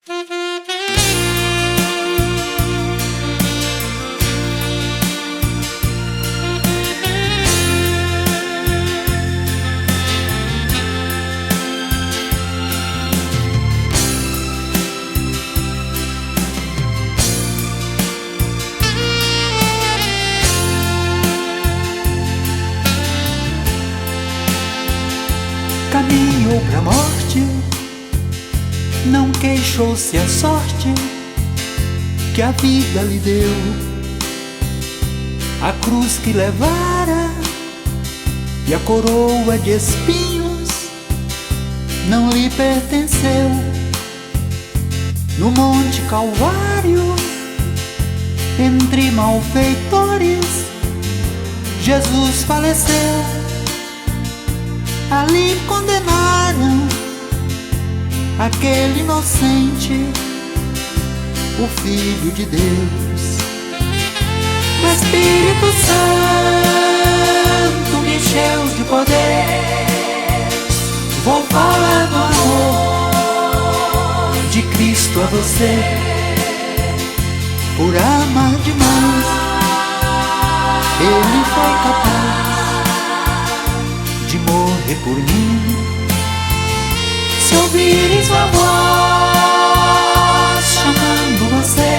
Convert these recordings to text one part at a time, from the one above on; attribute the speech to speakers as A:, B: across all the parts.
A: Caminhou pra morte, não queixou-se a sorte que a vida lhe deu. A cruz que levara e a coroa de espinhos não lhe pertenceu. No Monte Calvário, entre malfeitores, Jesus faleceu. Ali condenaram aquele inocente, o Filho de Deus. O Espírito Santo me encheu de poder. Vou falar do amor de Cristo a você. Por amar demais, Ele foi capaz de morrer por mim. Se ouvires sua voz chamando você,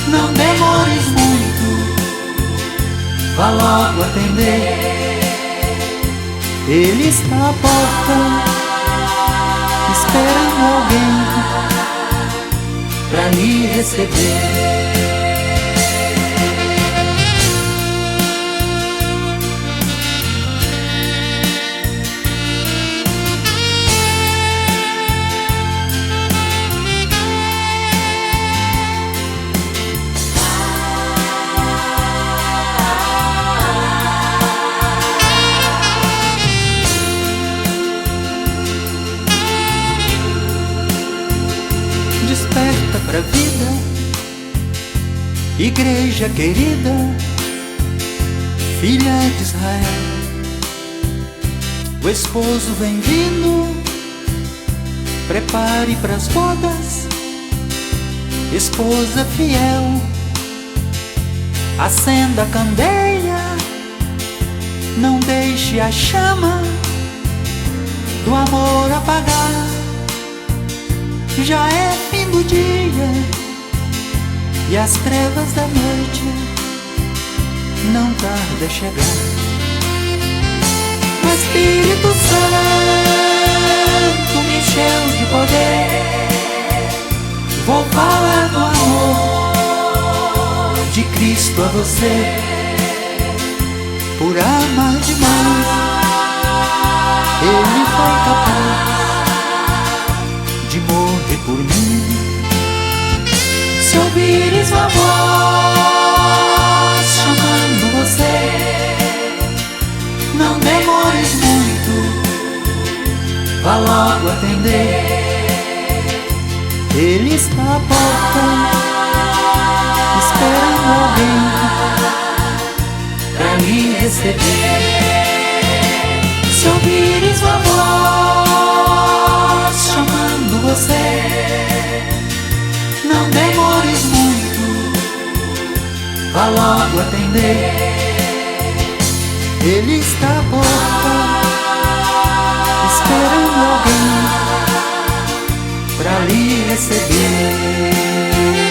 A: não demores muito, vá logo atender. Ele está à porta, esperando alguém pra lhe receber. Desperta pra vida, igreja querida, filha de Israel. O esposo vem vindo, prepare pras bodas, esposa fiel. Acenda a candeia, não deixe a chama do amor apagar. Já é fim do dia e as trevas da noite não tarda a chegar. O Espírito Santo me encheu de poder. Vou falar do amor de Cristo a você. Por amar demais, Ele foi capaz de morrer por mim. Se ouvires sua voz chamando você, não demores muito, vá logo atender. Ele está à porta, esperando alguém pra lhe receber. Se ouvires sua voz chamando você, não demores muito, vá logo atender. Ele está à porta, esperando alguém pra lhe receber.